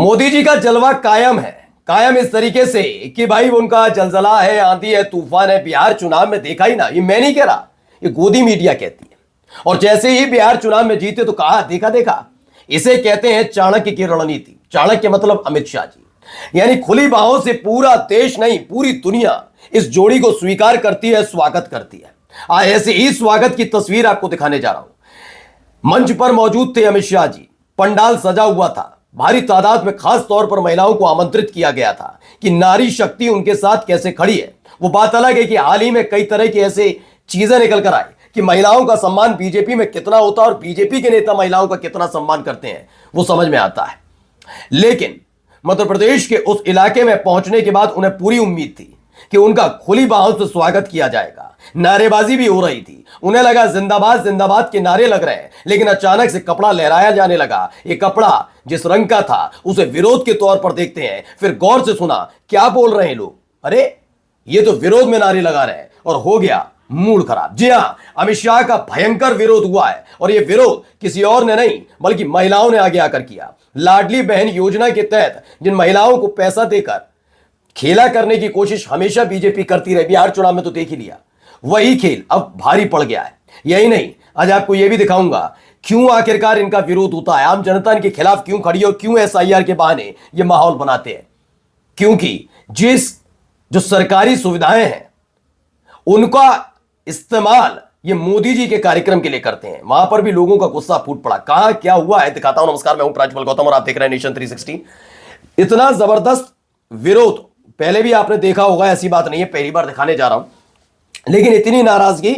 मोदी जी का जलवा कायम है। कायम इस तरीके से कि भाई उनका जलजला है, आंधी है, तूफान है। बिहार चुनाव में देखा ही ना, ये मैं नहीं कह रहा, ये गोदी मीडिया कहती है। और जैसे ही बिहार चुनाव में जीते तो कहा देखा देखा। इसे कहते हैं चाणक्य की रणनीति। चाणक्य मतलब अमित शाह जी। यानी खुली बाहों से पूरा देश नहीं, पूरी दुनिया इस जोड़ी को स्वीकार करती है, स्वागत करती है। ऐसे ही स्वागत की तस्वीर आपको दिखाने जा रहा हूं। मंच पर मौजूद थे अमित शाह जी। पंडाल सजा हुआ था। भारी तादाद में खास तौर पर महिलाओं को आमंत्रित किया गया था कि नारी शक्ति उनके साथ कैसे खड़ी है। वो बात अलग है कि हाल ही में कई तरह की ऐसे चीजें निकल कर आई कि महिलाओं का सम्मान बीजेपी में कितना होता है और बीजेपी के नेता महिलाओं का कितना सम्मान करते हैं, वो समझ में आता है। लेकिन मध्य प्रदेश के उस इलाके में पहुंचने के बाद उन्हें पूरी उम्मीद थी कि उनका खुली बाहों से स्वागत किया जाएगा। नारेबाजी भी हो रही थी। उन्हें लगा जिंदाबाद जिंदाबाद के नारे लग रहे हैं, लेकिन अचानक से कपड़ा लहराया जाने लगा। ये कपड़ा जिस रंग का था उसे विरोध के तौर पर देखते हैं। फिर गौर से सुना क्या बोल रहे हैं लोग। अरे ये तो विरोध में नारे लगा रहे हैं, और हो गया मूड खराब। जी हां, अमित शाह का भयंकर विरोध हुआ है, और यह विरोध किसी और ने नहीं बल्कि महिलाओं ने आगे आकर किया। लाडली बहन योजना के तहत जिन महिलाओं को पैसा देकर खेला करने की कोशिश हमेशा बीजेपी करती रही, बिहार चुनाव में तो देख ही लिया, वही खेल अब भारी पड़ गया है। यही नहीं, आज आपको यह भी दिखाऊंगा क्यों आखिरकार इनका विरोध होता है, आम जनता इनके खिलाफ क्यों खड़ी है और क्यों एसआईआर के बहाने ये माहौल बनाते हैं। क्योंकि जो सरकारी सुविधाएं हैं उनका इस्तेमाल ये मोदी जी के कार्यक्रम के लिए करते हैं। वहां पर भी लोगों का गुस्सा फूट पड़ा। कहां क्या हुआ है दिखाता हूं। नमस्कार, मैं हूं प्रांजल गौतम और आप देख रहे हैं नेशन 360। इतना जबरदस्त विरोध पहले भी आपने देखा होगा, ऐसी बात नहीं है, पहली बार दिखाने जा रहा हूं। लेकिन इतनी नाराजगी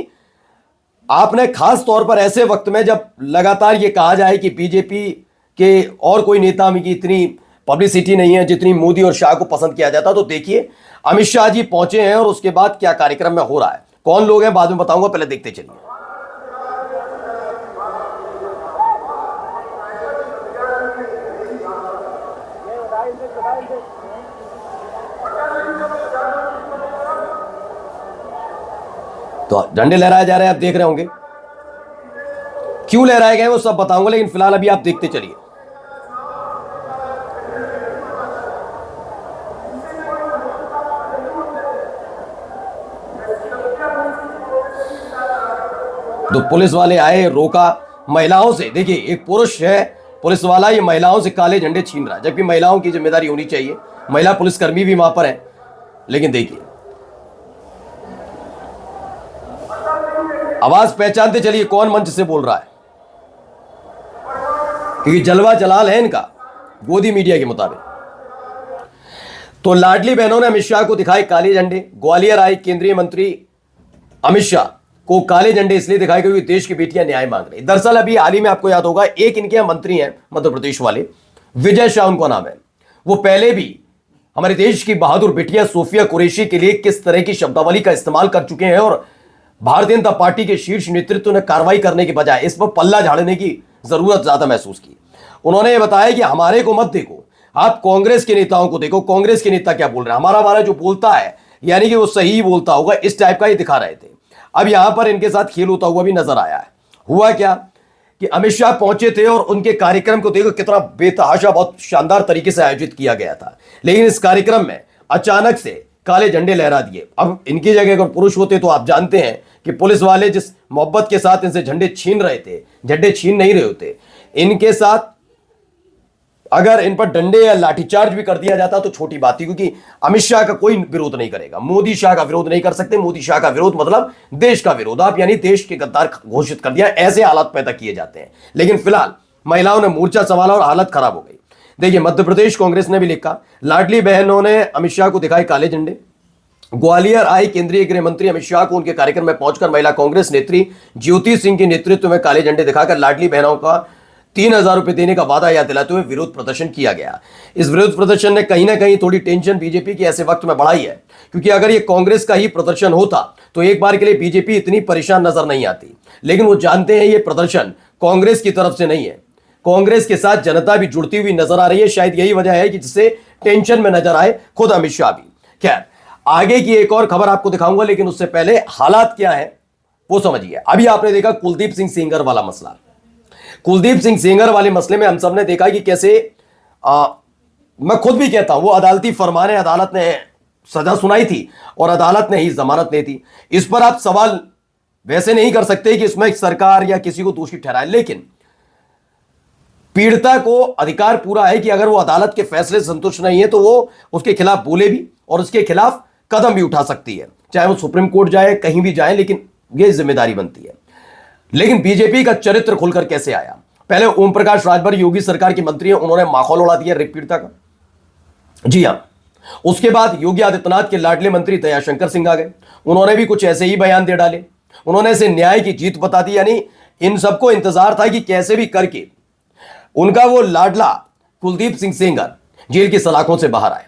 आपने खास तौर पर ऐसे वक्त में जब लगातार यह कहा जाए कि बीजेपी के और कोई नेता में की इतनी पब्लिसिटी नहीं है जितनी मोदी और शाह को पसंद किया जाता। तो देखिए अमित शाह जी पहुंचे हैं और उसके बाद क्या कार्यक्रम में हो रहा है, कौन लोग हैं बाद में बताऊंगा, पहले देखते चलिए। तो झंडे लहराए जा रहे हैं, आप देख रहे होंगे। क्यों लहराए गए वो सब बताऊंगा, लेकिन फिलहाल अभी आप देखते चलिए। तो पुलिस वाले आए, रोका महिलाओं से। देखिए एक पुरुष है पुलिस वाला, ये महिलाओं से काले झंडे छीन रहा है, जबकि महिलाओं की जिम्मेदारी होनी चाहिए। महिला पुलिसकर्मी भी वहां पर है। लेकिन देखिए आवाज पहचानते चलिए कौन मंच से बोल रहा है, क्योंकि जलवा जलाल है इनका गोदी मीडिया के मुताबिक। तो लाडली बहनों ने अमित शाह को दिखाए काले झंडे। ग्वालियर आए केंद्रीय मंत्री अमित शाह को काले झंडे इसलिए दिखाए क्योंकि देश की बेटियां न्याय मांग रही। दरअसल अभी हाल ही में आपको याद होगा, एक इनके यहां मंत्री हैं मध्य प्रदेश वाले, विजय शाह उनका नाम है। वो पहले भी हमारे देश की बहादुर बेटियां सोफिया कुरैशी के लिए किस तरह की शब्दावली का इस्तेमाल कर चुके हैं, और भारतीय जनता पार्टी के शीर्ष नेतृत्व ने कार्रवाई करने के बजाय इस पर पल्ला झाड़ने की जरूरत ज्यादा महसूस की। उन्होंने बताया कि हमारे को मत देखो, आप कांग्रेस के नेताओं को देखो, कांग्रेस के नेता क्या बोल रहे हैं, हमारा जो बोलता है यानी कि वो सही बोलता होगा, इस टाइप का ये दिखा रहे थे। अब यहां पर इनके साथ खेल होता हुआ भी नजर आया है। हुआ क्या कि अमित शाह पहुंचे थे और उनके कार्यक्रम को देखो कितना बेतहाशा, बहुत शानदार तरीके से आयोजित किया गया था। लेकिन इस कार्यक्रम में अचानक से काले झंडे लहरा दिए। अब इनकी जगह अगर पुरुष होते तो आप जानते हैं कि पुलिस वाले जिस मोहब्बत के साथ इनसे झंडे छीन रहे थे, झंडे छीन नहीं रहे होते। इनके साथ अगर इन पर डंडे या लाठीचार्ज भी कर दिया जाता तो छोटी बात थी, क्योंकि अमित शाह का कोई विरोध नहीं करेगा, मोदी शाह का विरोध नहीं कर सकते। मोदी शाह का विरोध मतलब देश का विरोध, आप यानी देश के गद्दार घोषित कर दिया। ऐसे हालात पैदा किए जाते हैं। लेकिन फिलहाल महिलाओं ने मोर्चा संभाला और हालत खराब हो गई। देखिए मध्य प्रदेश कांग्रेस ने भी लिखा, लाडली बहनों ने अमित शाह को दिखाए काले झंडे। ग्वालियर आए केंद्रीय गृह मंत्री अमित शाह को उनके कार्यक्रम में पहुंचकर महिला कांग्रेस नेत्री ज्योति सिंह के नेतृत्व में काले झंडे दिखाकर लाडली बहनों का 3,000 रुपए देने का वादा याद दिलाते हुए विरोध प्रदर्शन किया गया। इस विरोध प्रदर्शन ने कहीं ना कहीं थोड़ी टेंशन बीजेपी की ऐसे वक्त में बढ़ाई है, क्योंकि अगर ये कांग्रेस का ही प्रदर्शन होता तो एक बार के लिए बीजेपी इतनी परेशान नजर नहीं आती। लेकिन वो जानते हैं ये प्रदर्शन कांग्रेस की तरफ से नहीं है, कांग्रेस के साथ जनता भी जुड़ती हुई नजर आ रही है। शायद यही वजह है कि जिससे टेंशन में नजर आए खुद अमित शाह भी। खैर आगे की एक और खबर आपको दिखाऊंगा, लेकिन उससे पहले हालात क्या है वो समझिए। अभी आपने देखा कुलदीप सिंह सेंगर वाला मसला। कुलदीप सिंह सेंगर वाले मसले में हम सब ने देखा कि कैसे मैं खुद भी कहता हूं वो अदालती फरमाने अदालत ने सजा सुनाई थी और अदालत ने ही जमानत दी थी। इस पर आप सवाल वैसे नहीं कर सकते कि इसमें सरकार या किसी को दोषी ठहराए, लेकिन पीड़िता को अधिकार पूरा है कि अगर वो अदालत के फैसले से संतुष्ट नहीं है तो वो उसके खिलाफ बोले भी और उसके खिलाफ कदम भी उठा सकती है, चाहे वो सुप्रीम कोर्ट जाए, कहीं भी जाए, लेकिन ये जिम्मेदारी बनती है। लेकिन बीजेपी का चरित्र खुलकर कैसे आया? पहले ओम प्रकाश राजभर योगी सरकार के मंत्री हैं, उन्होंने माहौल उड़ा दिया रेप पीड़िता का। जी हां, उसके बाद योगी आदित्यनाथ के लाडले मंत्री दयाशंकर सिंह आ गए, उन्होंने भी कुछ ऐसे ही बयान दे डाले, उन्होंने इसे न्याय की जीत बता दी। यानी इन सबको इंतजार था कि कैसे भी करके उनका वो लाडला कुलदीप सिंह सेंगर जेल की सलाखों से बाहर आए।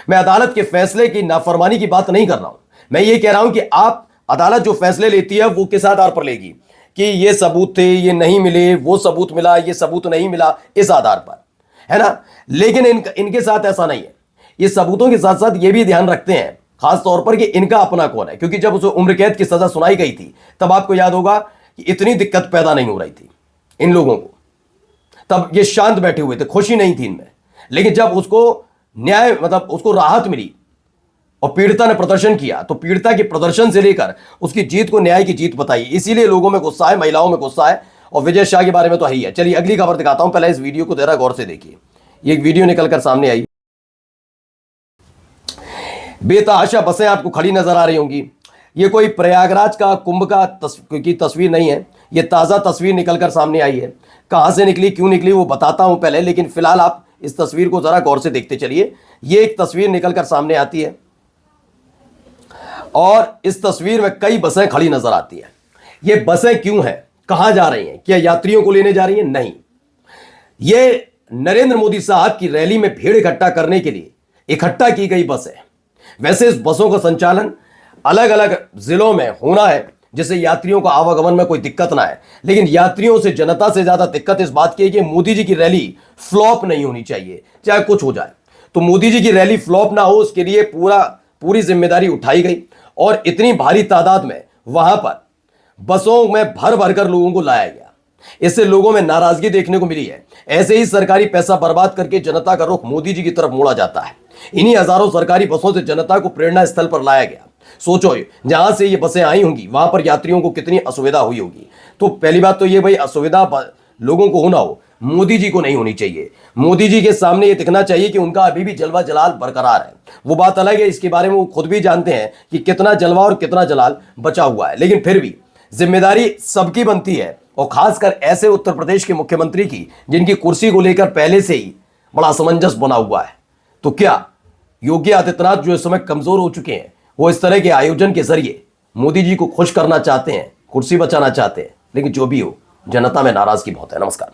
मैं अदालत के फैसले की नाफरमानी की बात नहीं कर रहा हूं, मैं ये कह रहा हूं कि आप अदालत जो फैसले लेती है वो किस आधार पर लेगी कि ये सबूत थे, ये नहीं मिले, वो सबूत मिला, ये सबूत नहीं मिला, इस आधार पर, है ना। लेकिन इनके साथ ऐसा नहीं है। ये सबूतों के साथ साथ ये भी ध्यान रखते हैं खास तौर पर कि इनका अपना कौन है, क्योंकि जब उसे उम्र कैद की सजा सुनाई गई थी तब आपको याद होगा कि इतनी दिक्कत पैदा नहीं हो रही थी इन लोगों को, तब ये शांत बैठे हुए थे, खुशी नहीं थी इनमें। लेकिन जब उसको न्याय मतलब उसको राहत मिली और पीड़िता ने प्रदर्शन किया तो पीड़िता के प्रदर्शन से लेकर उसकी जीत को न्याय की जीत बताई। इसीलिए लोगों में गुस्सा है, महिलाओं में गुस्सा है, और विजय शाह के बारे में तो है ही है। चलिए अगली खबर दिखाता हूं, पहले इस वीडियो को जरा गौर से देखिए। ये एक वीडियो निकलकर सामने आई, बेतहाशा बसें आपको खड़ी नजर आ रही होंगी। ये कोई प्रयागराज का कुंभ की तस्वीर नहीं है, ये ताज़ा तस्वीर निकलकर सामने आई है। कहाँ से निकली, क्यों निकली, वो बताता हूं पहले, लेकिन फिलहाल आप इस तस्वीर को जरा गौर से देखते चलिए। ये एक तस्वीर निकलकर सामने आती है और इस तस्वीर में कई बसें खड़ी नजर आती है। ये बसें क्यों हैं, कहाँ जा रही हैं, क्या यात्रियों को लेने जा रही हैं? नहीं, ये नरेंद्र मोदी साहब की रैली में भीड़ इकट्ठा करने के लिए इकट्ठा की गई बस है। वैसे इस बसों का संचालन अलग अलग जिलों में होना है जिससे यात्रियों को आवागमन में कोई दिक्कत ना है, लेकिन यात्रियों से, जनता से ज्यादा दिक्कत इस बात की है कि मोदी जी की रैली फ्लॉप नहीं होनी चाहिए, चाहे कुछ हो जाए। तो मोदी जी की रैली फ्लॉप ना हो उसके लिए पूरी जिम्मेदारी उठाई गई और इतनी भारी तादाद में वहां पर बसों में भर भर कर लोगों को लाया गया। इससे लोगों में नाराजगी देखने को मिली है। ऐसे ही सरकारी पैसा बर्बाद करके जनता का रुख मोदी जी की तरफ मोड़ा जाता है। इन्हीं हजारों सरकारी बसों से जनता को प्रेरणा स्थल पर लाया गया। सोचो जहां से ये बसें आई होंगी वहां पर यात्रियों को कितनी असुविधा हुई होगी। तो पहली बात तो ये भाई, असुविधा लोगों को होना हो, मोदी जी को नहीं होनी चाहिए। मोदी जी के सामने ये दिखना चाहिए कि उनका अभी भी जलवा जलाल बरकरार है। वो बात अलग है, इसके बारे में वो खुद भी जानते हैं कि कितना जलवा और कितना जलाल बचा हुआ है, लेकिन फिर भी जिम्मेदारी सबकी बनती है, और खासकर ऐसे उत्तर प्रदेश के मुख्यमंत्री की जिनकी कुर्सी को लेकर पहले से ही बड़ा असमंजस बना हुआ है। तो क्या योगी आदित्यनाथ जो इस समय कमजोर हो चुके हैं, वो इस तरह के आयोजन के जरिए मोदी जी को खुश करना चाहते हैं, कुर्सी बचाना चाहते हैं? लेकिन जो भी हो, जनता में नाराजगी बहुत है। नमस्कार।